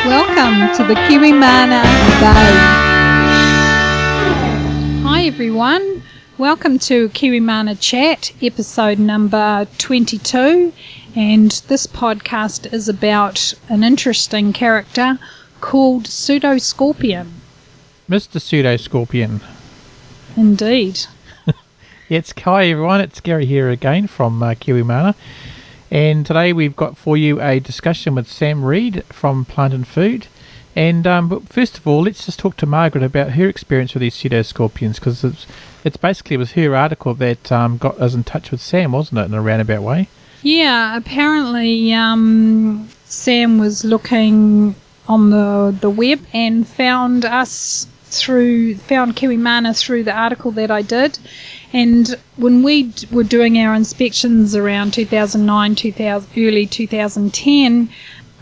Welcome to the Kiwimana Day. Hi everyone, welcome to Kiwimana Chat, episode number 22, and this podcast is about an interesting character called Pseudoscorpion. Mr. Pseudoscorpion. Indeed. Hi everyone, it's Gary here again from Kiwimana, and today we've got for you a discussion with Sam Reed from Plant and Food. And but first of all, let's just talk to Margaret about her experience with these pseudoscorpions, because it was her article that got us in touch with Sam, wasn't it, in a roundabout way? Yeah, apparently Sam was looking on the web and found Kiwimana through the article that I did. And when we were doing our inspections around 2009, early 2010,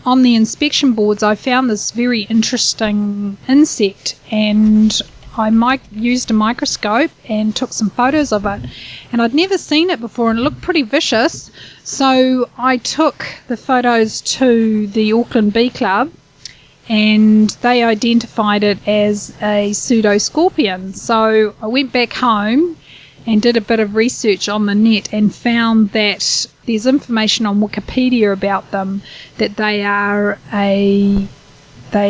on the inspection boards I found this very interesting insect, and I used a microscope and took some photos of it, and I'd never seen it before, and it looked pretty vicious. So I took the photos to the Auckland Bee Club, and they identified it as a pseudoscorpion. So I went back home and did a bit of research on the net and found that there's information on Wikipedia about them, that they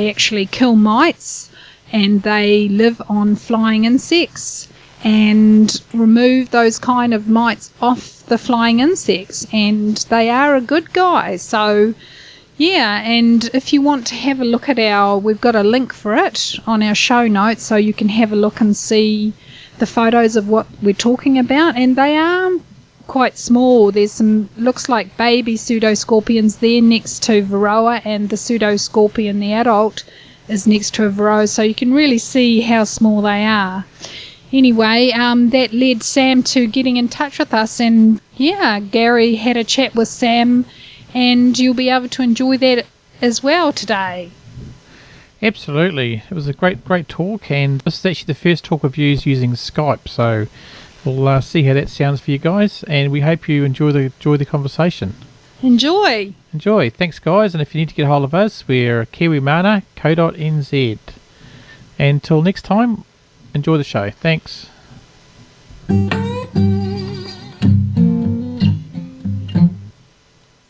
actually kill mites, and they live on flying insects and remove those kind of mites off the flying insects, and they are a good guy. So yeah, and if you want to have a look at we've got a link for it on our show notes, so you can have a look and see the photos of what we're talking about, and they are quite small. There's some, looks like baby pseudoscorpions there next to varroa, and the pseudoscorpion, the adult, is next to a varroa, so you can really see how small they are. Anyway, that led Sam to getting in touch with us, and yeah, Gary had a chat with Sam, and you'll be able to enjoy that as well today. Absolutely. It was a great talk, and this is actually the first talk we've used using Skype, so we'll see how that sounds for you guys, and we hope you enjoy the conversation. Enjoy. Thanks, guys, and if you need to get hold of us, we're kiwimana.co.nz. Until next time, enjoy the show. Thanks.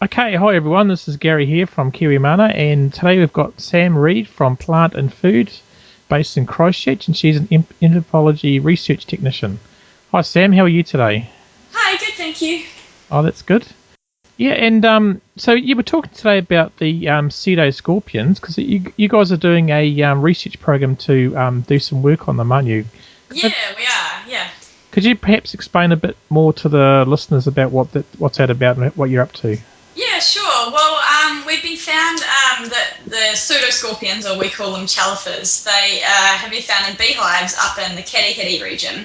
Okay, hi everyone, this is Gary here from Kiwimana, and today we've got Sam Reed from Plant and Food, based in Christchurch, and she's an entomology research technician. Hi Sam, how are you today? Hi, good, thank you. Oh, that's good. Yeah, and so you were talking today about the pseudoscorpions, because you guys are doing a research program to do some work on them, aren't you? Yeah, we are, yeah. Could you perhaps explain a bit more to the listeners about what's that about and what you're up to? Yeah, sure. Well, we've been found that the pseudoscorpions, or we call them chelifers, they have been found in beehives up in the Katikati region,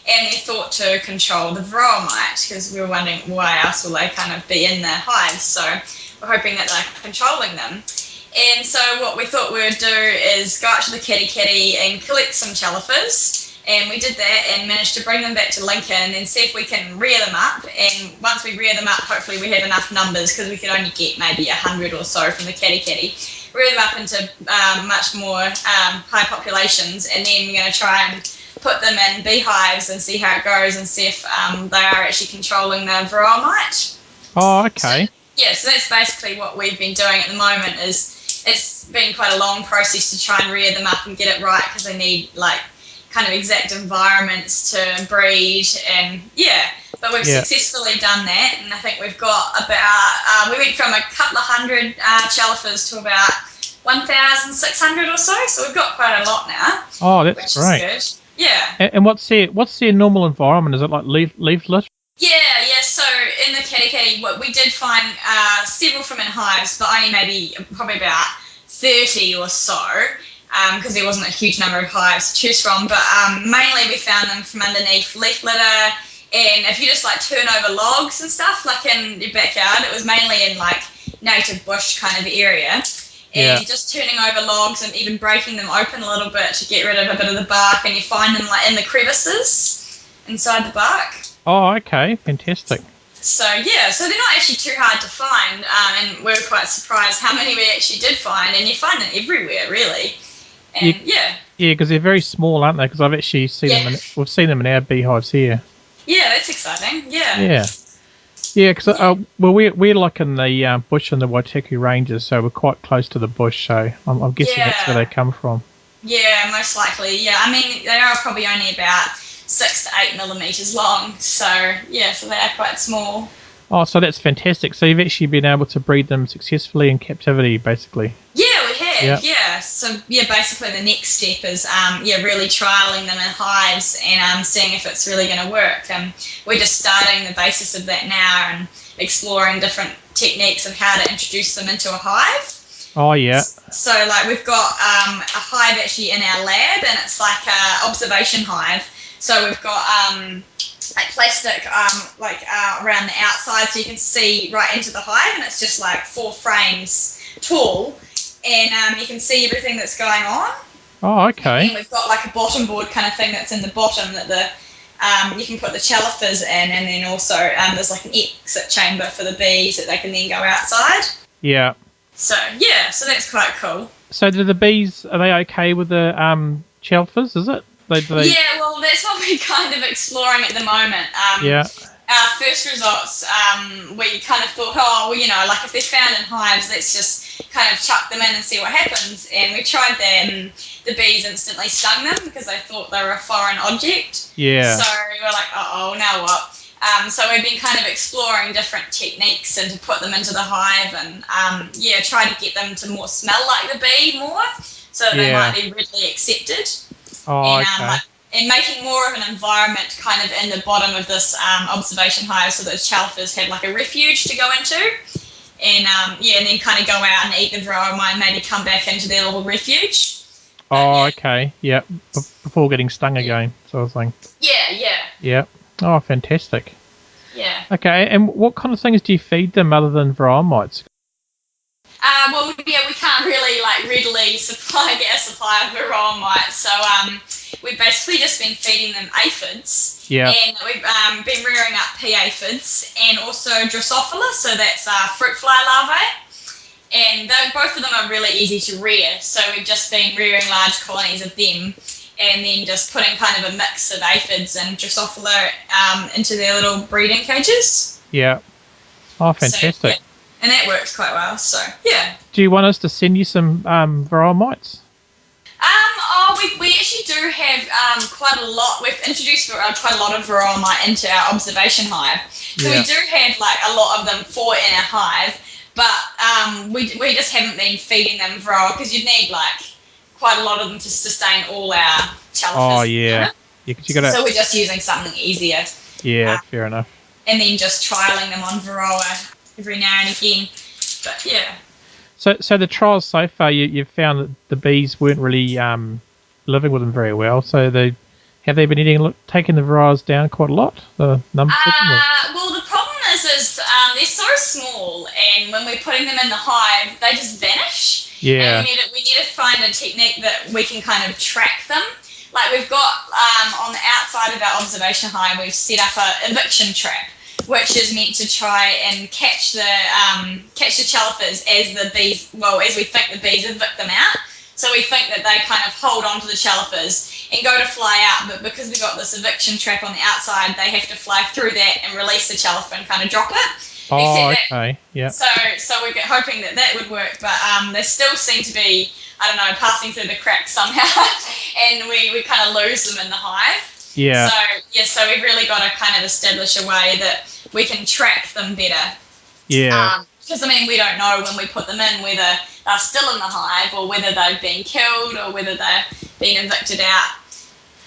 and they're thought to control the varroa mite, because we were wondering why else will they kind of be in the hives, so we're hoping that they're controlling them. And so what we thought we would do is go out to the Katikati and collect some chelifers. And we did that and managed to bring them back to Lincoln and see if we can rear them up. And once we rear them up, hopefully we have enough numbers, because we could only get maybe 100 or so from the Katikati. Rear them up into much more high populations, and then we're going to try and put them in beehives and see how it goes, and see if they are actually controlling the varroa mite. Oh, okay. So that's basically what we've been doing at the moment. It's been quite a long process to try and rear them up and get it right, because they need kind of exact environments to breed, and but we've successfully done that, and I think we've got about we went from a couple of hundred chelifers to about 1,600 or so we've got quite a lot now. Oh, that's great. Is good. Yeah. And what's their normal environment? Is it like leaflet? Yeah, so in the Katikati, we did find several from in hives, but only probably about 30 or so, because there wasn't a huge number of hives to choose from, but mainly we found them from underneath leaf litter, and if you just turn over logs and stuff, in your backyard, it was mainly in native bush kind of area, and just turning over logs and even breaking them open a little bit to get rid of a bit of the bark, and you find them in the crevices inside the bark. Oh, okay, fantastic. So yeah, so they're not actually too hard to find, and we're quite surprised how many we actually did find, and you find them everywhere, really. And yeah. Yeah, because they're very small, aren't they? Because I've actually seen them. We've seen them in our beehives here. Yeah, that's exciting. Yeah. Yeah. Yeah, because well, we're like in the bush in the Waitaki Ranges, so we're quite close to the bush. So I'm guessing that's where they come from. Yeah, most likely. Yeah, I mean they are probably only about 6 to 8 millimeters long. So yeah, so they are quite small. Oh, so that's fantastic. So you've actually been able to breed them successfully in captivity, basically. Yeah, we have. Yeah. So yeah, basically the next step is really trialing them in hives and seeing if it's really going to work. We're just starting the basis of that now and exploring different techniques of how to introduce them into a hive. Oh yeah. So like we've got a hive actually in our lab, and it's like a observation hive. So we've got like plastic around the outside, so you can see right into the hive, and it's just like 4 frames tall, and you can see everything that's going on. Oh, okay. And we've got like a bottom board kind of thing that's in the bottom that you can put the chelifers in, and then also there's like an exit chamber for the bees that they can then go outside. Yeah. So yeah, so that's quite cool. So do the bees, are they okay with the chelifers, is it? Yeah, well, that's what we're kind of exploring at the moment. Our first results, we kind of thought, like if they're found in hives, let's just kind of chuck them in and see what happens. And we tried that, and the bees instantly stung them because they thought they were a foreign object. Yeah. So we were like, now what? So we've been kind of exploring different techniques and to put them into the hive and, try to get them to more smell like the bee more so that they might be readily accepted. Oh, okay. And making more of an environment kind of in the bottom of this observation hive so that chelifers had like a refuge to go into. And, and then kind of go out and eat the varroa and maybe come back into their little refuge. Okay. Yeah. Before getting stung again, sort of thing. Yeah. Oh, fantastic. Yeah. Okay, and what kind of things do you feed them other than varroa mites? We can't really readily get a supply of varroa mites, so we've basically just been feeding them aphids. Yeah. And we've been rearing up pea aphids and also Drosophila, so that's fruit fly larvae. And both of them are really easy to rear, so we've just been rearing large colonies of them and then just putting kind of a mix of aphids and Drosophila into their little breeding cages. Yeah. Oh, fantastic. So, and that works quite well, so yeah. Do you want us to send you some varroa mites? We actually do have quite a lot. We've introduced quite a lot of varroa mite into our observation hive. So we do have a lot of them in our hive, but we just haven't been feeding them varroa because you'd need quite a lot of them to sustain all our chelifers. Oh, yeah. So we're just using something easier. Yeah, fair enough. And then just trialling them on varroa every now and again. But, yeah. So the trials so far, you've found that the bees weren't really living with them very well. So have they been taking the varroas down quite a lot, the numbers of them? Well, the problem is they're so small, and when we're putting them in the hive, they just vanish. Yeah. And we need to find a technique that we can kind of track them. Like we've got on the outside of our observation hive, we've set up a eviction trap, which is meant to try and catch the chelifers as we think the bees evict them out. So we think that they kind of hold on to the chelifers and go to fly out, but because we've got this eviction trap on the outside, they have to fly through that and release the chelifer and kind of drop it. Oh, okay, yeah. So we're hoping that would work, but they still seem to be, passing through the cracks somehow, and we kind of lose them in the hive. Yeah. So we've really got to kind of establish a way that we can track them better. Yeah. Because, we don't know when we put them in whether they're still in the hive or whether they've been killed or whether they've been evicted out.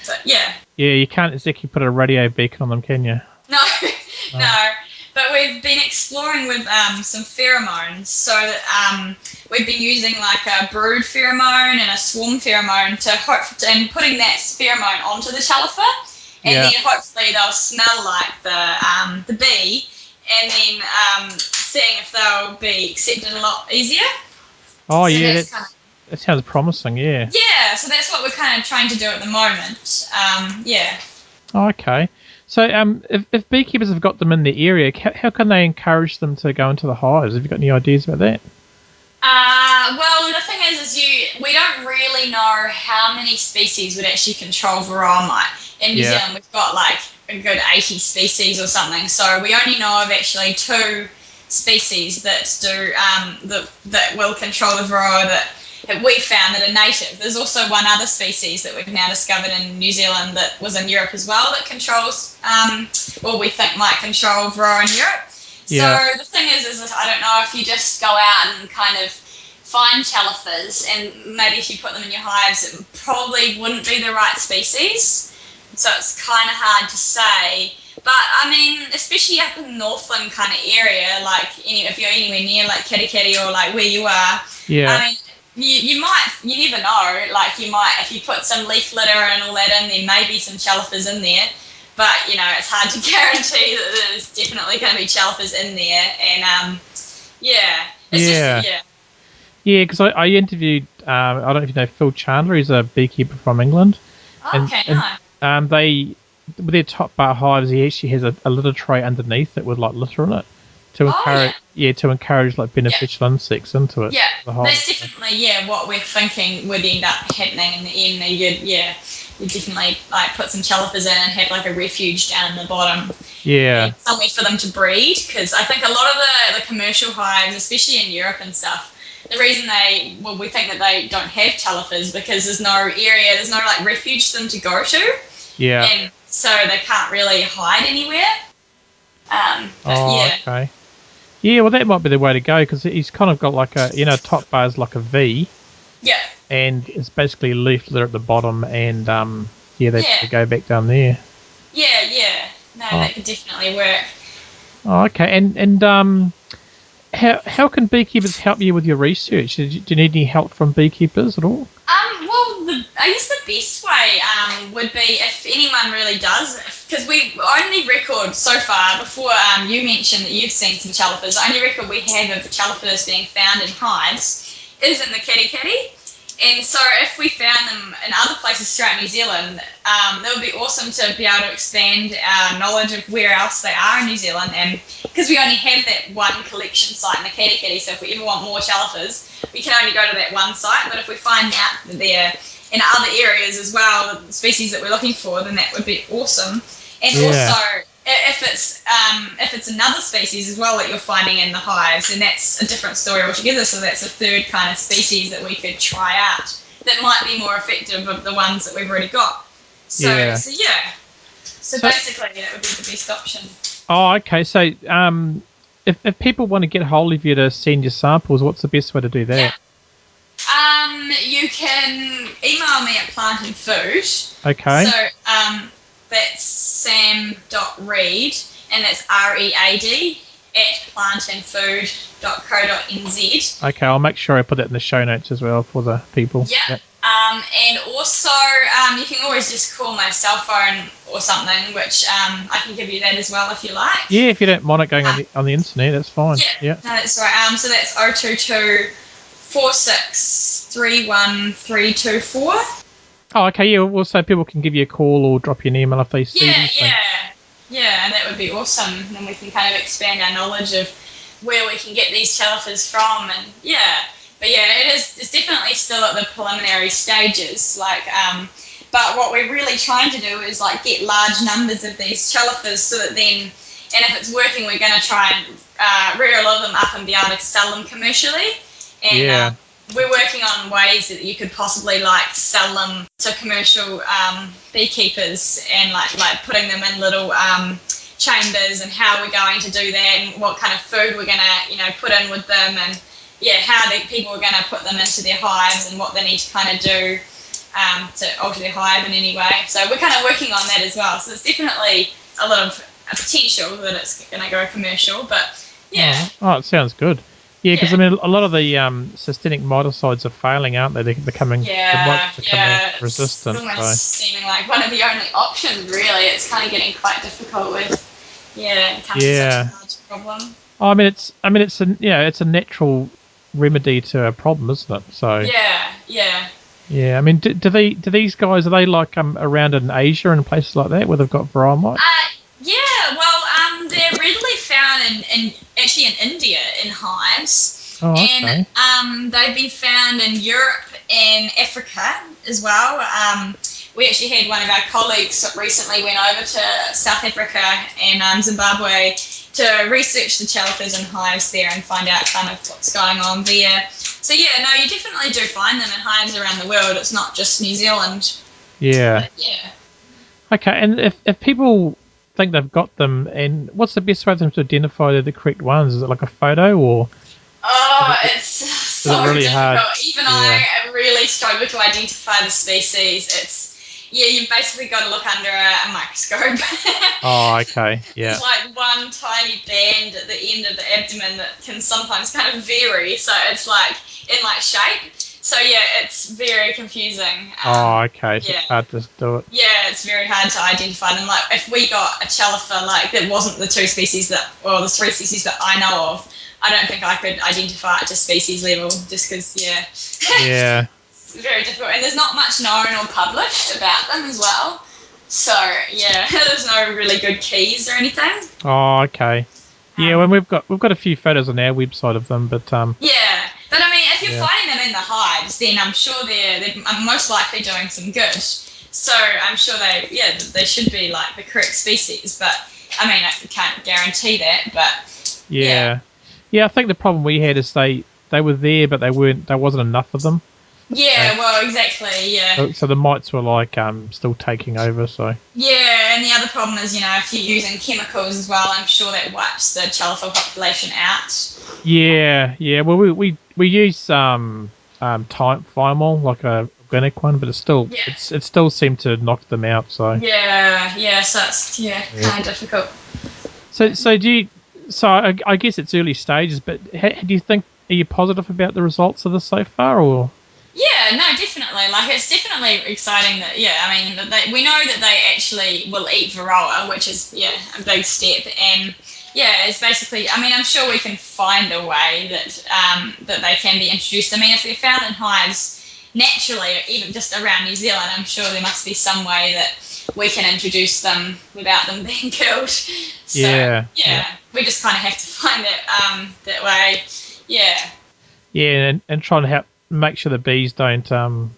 So, yeah. Yeah, you can't exactly put a radio beacon on them, can you? No, no. But we've been exploring with some pheromones. So that we've been using a brood pheromone and a swarm pheromone and putting that pheromone onto the chelifer. And then hopefully they'll smell like the bee, and then seeing if they'll be accepted a lot easier. Oh, yeah, that sounds promising, yeah. Yeah, so that's what we're kind of trying to do at the moment, yeah. Oh, okay. So, if beekeepers have got them in the area, how can they encourage them to go into the hives? Have you got any ideas about that? Well, the thing is we don't really know how many species would actually control varroa mite. In New Zealand, we've got like a good 80 species or something. So we only know of actually 2 species that do that will control the varroa that we found that are native. There's also one other species that we've now discovered in New Zealand that was in Europe as well that controls, or we think might control varroa in Europe. Yeah. So the thing is I don't know if you just go out and kind of find chelifers and maybe if you put them in your hives, it probably wouldn't be the right species. So it's kind of hard to say. But, I mean, especially up in the Northland kind of area, like if you're anywhere near like Kitty or like where you are, I mean, you never know, like you might, if you put some leaf litter and all that in, there may be some chelifers in there. But, it's hard to guarantee that there's definitely going to be chelifers in there. And, Yeah, because I interviewed, I don't know if you know Phil Chandler, he's a beekeeper from England. And they, with their top bar hives, he actually has a litter tray underneath it with like litter in it to encourage like beneficial insects into it. Yeah, that's definitely what we're thinking would end up happening in the end. You'd definitely like put some chelifers in and have like a refuge down in the bottom. Yeah. Somewhere for them to breed, because I think a lot of the commercial hives, especially in Europe and stuff, the reason we think that they don't have chelifers because there's no like refuge for them to go to. Yeah. And so they can't really hide anywhere. Okay. Yeah, well, that might be the way to go because he's kind of got like top bar is like a V. Yeah. And it's basically leaf litter at the bottom, and they go back down there. Yeah. No, that could definitely work. Oh, okay. And how can beekeepers help you with your research? Do you need any help from beekeepers at all? Well, I guess the best way would be if anyone really does, because we only record so far, before you mentioned that you've seen some chelifers, the only record we have of chelifers being found in hives is in the kitty. And so if we found them in other places throughout New Zealand, that would be awesome to be able to expand our knowledge of where else they are in New Zealand. And because we only have that one collection site in the kitty, so if we ever want more chelifers, we can only go to that one site. But if we find out that they're in other areas as well, the species that we're looking for, then that would be awesome. And also, if it's another species as well that you're finding in the hives, then that's a different story altogether. So that's a third kind of species that we could try out that might be more effective of the ones that we've already got. So basically, that would be the best option. Oh, okay. So if people want to get hold of you to send you samples, what's the best way to do that? Yeah. You can email me at Plant and Food. Okay. So that's sam.reid, and that's READ @plantandfood.co.nz. Okay, I'll make sure I put that in the show notes as well for the people. Yeah. Yep. And also, you can always just call my cell phone or something, which I can give you that as well if you like. Yeah, if you don't mind it going on the internet, that's fine. Yeah. No, that's right. So that's 022 4631 324. Oh, okay. Yeah. Well, so people can give you a call or drop you an email if they see anything. Yeah, and that would be awesome. And then we can kind of expand our knowledge of where we can get these chelifers from, and it's definitely still at the preliminary stages. But what we're really trying to do is like get large numbers of these chelifers, so that then, and if it's working, we're going to try and rear a lot of them up and be able to sell them commercially. And we're working on ways that you could possibly like sell them to commercial beekeepers, and like putting them in little chambers, and how we're going to do that, and what kind of food we're going to put in with them, and how the people are going to put them into their hives, and what they need to kind of do to alter their hive in any way. So we're kind of working on that as well. So there's definitely a lot of potential that it's going to go commercial, but it sounds good. Yeah, because I mean, a lot of the systemic miticides are failing, aren't they? They're becoming resistant. It's almost seeming like one of the only options, really. It's kind of getting quite difficult with, it becomes such a large problem. I mean, it's a natural remedy to a problem, isn't it? So yeah. I mean, do these guys, are they like around in Asia and places like that where they've got varroa mite? in actually in India in hives. Oh, okay. And they've been found in Europe and Africa as well. We actually had one of our colleagues recently went over to South Africa and Zimbabwe to research the chelifers and hives there and find out kind of what's going on there. So yeah, no, you definitely do find them in hives around the world. It's not just New Zealand. Yeah. But yeah. Okay, and if people think they've got them, and what's the best way for them to identify they're the correct ones? Is it like a photo or? Oh, it's so really difficult. hard? Even Yeah. I really struggle to identify the species. You've basically got to look under a microscope. Oh, okay, yeah. There's like one tiny band at the end of the abdomen that can sometimes kind of vary, so it's like in like shape. So yeah, it's very confusing. Oh, okay. So yeah. it's hard to do it. Yeah, it's very hard to identify them. Like if we got a chelifer, like that wasn't the the 3 species that I know of, I don't think I could identify it to species level, just because Yeah. it's very difficult, and there's not much known or published about them as well. So yeah, there's no really good keys or anything. Oh, okay. Yeah, well, we've got a few photos on our website of them, but Yeah, but I mean, if you're Yeah. finding them in the hives, then I'm sure they're most likely doing some good. So I'm sure they should be like the correct species. But I mean, I can't guarantee that. But yeah. I think the problem we had is they were there, but there wasn't enough of them. yeah, well, exactly, yeah. So the mites were like still taking over. So Yeah, and the other problem is, if you're using chemicals as well, I'm sure that wipes the chelifer population out. yeah. Well, we use thymol, like a organic one, but it still seemed to knock them out. So Yeah, so it's kind of difficult. So do you? So I guess it's early stages, but do you think, are you positive about the results of this so far, or? Yeah, no, definitely. Like, it's definitely exciting that, I mean, we know that they actually will eat varroa, which is, a big step. And, it's basically, I mean, I'm sure we can find a way that they can be introduced. I mean, if they're found in hives naturally, or even just around New Zealand, I'm sure there must be some way that we can introduce them without them being killed. So, Yeah. we just kind of have to find that way. Yeah. Yeah, and try and help make sure the bees don't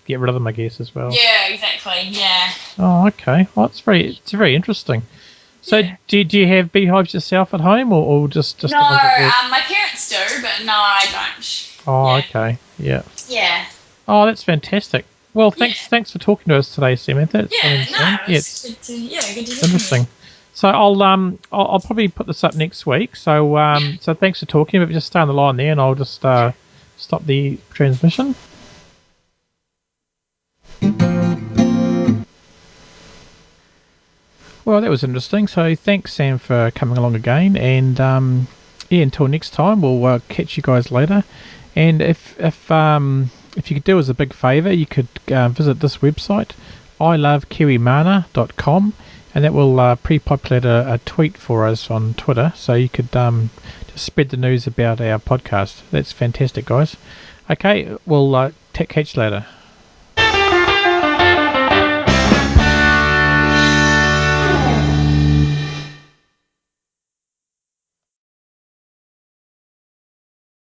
get rid of them, I guess, as well. Yeah, exactly. Yeah. Oh, okay. Well, it's very interesting. So, do you have beehives yourself at home, or just? No, my parents do, but no, I don't. Oh, okay. Yeah. Yeah. Oh, that's fantastic. Well, thanks for talking to us today, Samantha. It's good to hear interesting. So I'll probably put this up next week. So so thanks for talking. But just stay on the line there, and I'll just stop the transmission. Well, that was interesting. So thanks, Sam, for coming along again. And until next time, we'll catch you guys later. And if you could do us a big favour, you could visit this website, ilovekiwimana.com, and that will pre-populate a tweet for us on Twitter, so you could just spread the news about our podcast. That's fantastic, guys. Okay, we'll catch you later.